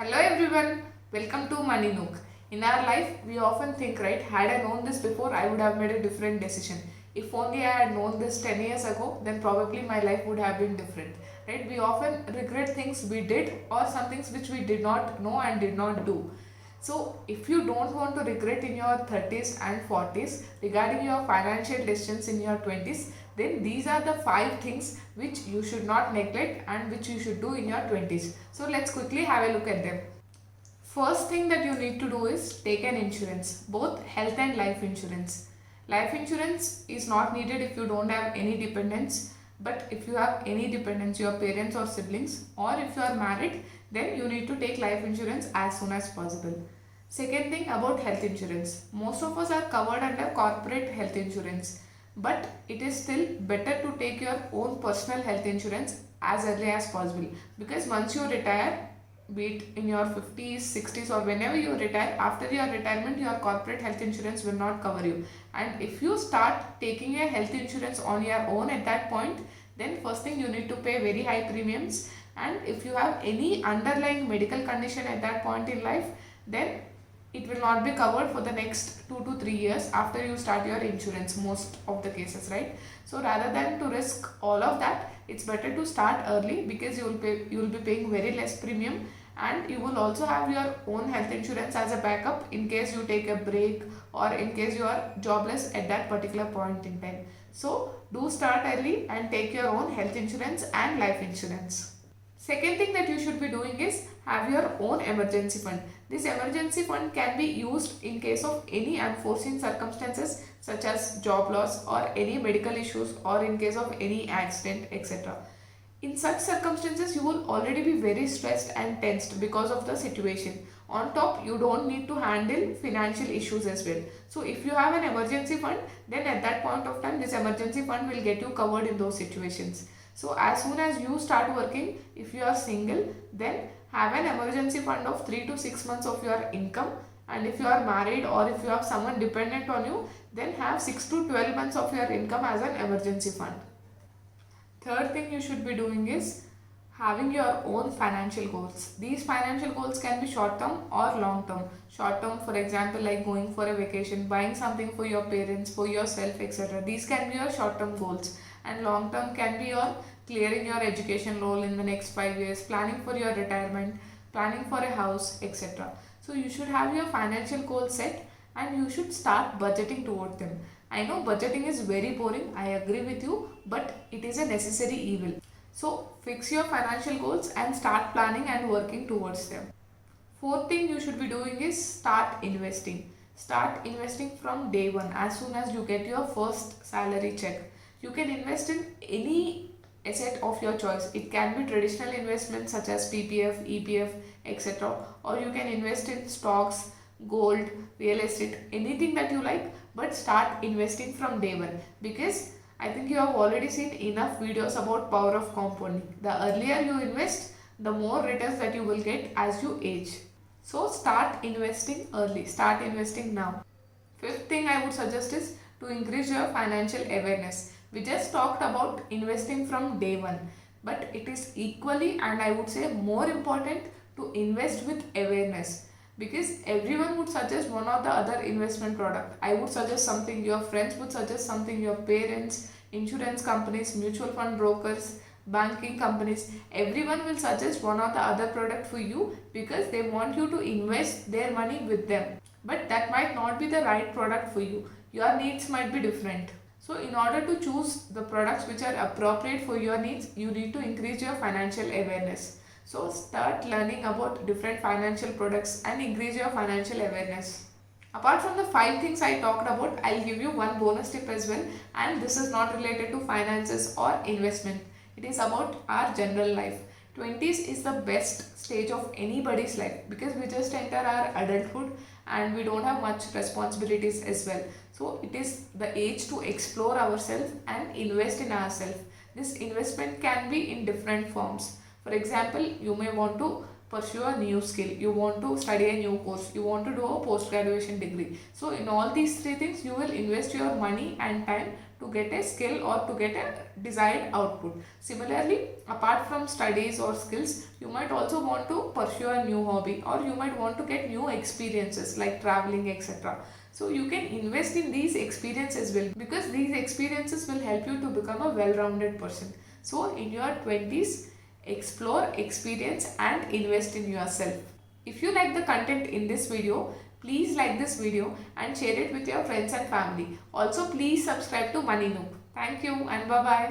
Hello everyone, welcome to Money Nook. In our life, we often think, right, had I known this before, I would have made a different decision. If only I had known this 10 years ago, then probably my life would have been different. Right? We often regret things we did or some things which we did not know and did not do. So, if you don't want to regret in your 30s and 40s regarding your financial decisions in your 20s, then these are the 5 things which you should not neglect and which you should do in your 20s. So, let's quickly have a look at them. First thing that you need to do is take an insurance, both health and life insurance. Life insurance is not needed if you don't have any dependents, but if you have any dependents, your parents or siblings, or if you are married, then you need to take life insurance as soon as possible. Second thing about health insurance. Most of us are covered under corporate health insurance, but it is still better to take your own personal health insurance as early as possible, because once you retire, be it in your 50s, 60s, or whenever you retire, after your retirement, your corporate health insurance will not cover you. And if you start taking your health insurance on your own at that point, then first thing you need to pay very high premiums. And if you have any underlying medical condition at that point in life, then it will not be covered for the next 2 to 3 years after you start your insurance, most of the cases, right? So rather than to risk all of that, it's better to start early, because you will be paying very less premium, and you will also have your own health insurance as a backup in case you take a break or in case you are jobless at that particular point in time. So do start early and take your own health insurance and life insurance. Second thing that you should be doing is have your own emergency fund. This emergency fund can be used in case of any unforeseen circumstances such as job loss or any medical issues or in case of any accident, etc. In such circumstances, you will already be very stressed and tensed because of the situation. On top, you don't need to handle financial issues as well. So if you have an emergency fund, then at that point of time, this emergency fund will get you covered in those situations. So as soon as you start working, if you are single, then have an emergency fund of 3 to 6 months of your income. And if you are married or if you have someone dependent on you, then have 6 to 12 months of your income as an emergency fund. Third thing you should be doing is having your own financial goals. These financial goals can be short term or long term. Short term, for example, like going for a vacation, buying something for your parents, for yourself, etc. These can be your short term goals. And long term can be your clearing your education loan in the next 5 years, planning for your retirement, planning for a house, etc. So you should have your financial goals set and you should start budgeting toward them. I know budgeting is very boring, I agree with you, but it is a necessary evil. So fix your financial goals and start planning and working towards them. Fourth thing you should be doing is start investing. Start investing from day one, as soon as you get your first salary check. You can invest in any asset of your choice. It can be traditional investments such as PPF, EPF, etc. Or you can invest in stocks, gold, real estate, anything that you like, but start investing from day one, because I think you have already seen enough videos about power of compounding. The earlier you invest, the more returns that you will get as you age. So start investing early, start investing now. Fifth thing I would suggest is to increase your financial awareness. We just talked about investing from day one, but it is equally and I would say more important to invest with awareness, because everyone would suggest one or the other investment product. I would suggest something, your friends would suggest something, your parents, insurance companies, mutual fund brokers, banking companies, everyone will suggest one or the other product for you because they want you to invest their money with them. But that might not be the right product for you. Your needs might be different. So in order to choose the products which are appropriate for your needs, you need to increase your financial awareness. So start learning about different financial products and increase your financial awareness. Apart from the 5 things I talked about, I'll give you one bonus tip as well, and this is not related to finances or investment. It is about our general life. 20s is the best stage of anybody's life, because we just enter our adulthood and we don't have much responsibilities as well. So it is the age to explore ourselves and invest in ourselves. This investment can be in different forms. For example, you may want to pursue a new skill, you want to study a new course, you want to do a post graduation degree. So in all these three things you will invest your money and time to get a skill or to get a desired output. Similarly, apart from studies or skills, you might also want to pursue a new hobby, or you might want to get new experiences like traveling, etc. So you can invest in these experiences as well, because these experiences will help you to become a well-rounded person. So in your 20s, explore, experience and invest in yourself. If you like the content in this video, please like this video and share it with your friends and family. Also, please subscribe to Money Nook. Thank you and bye bye.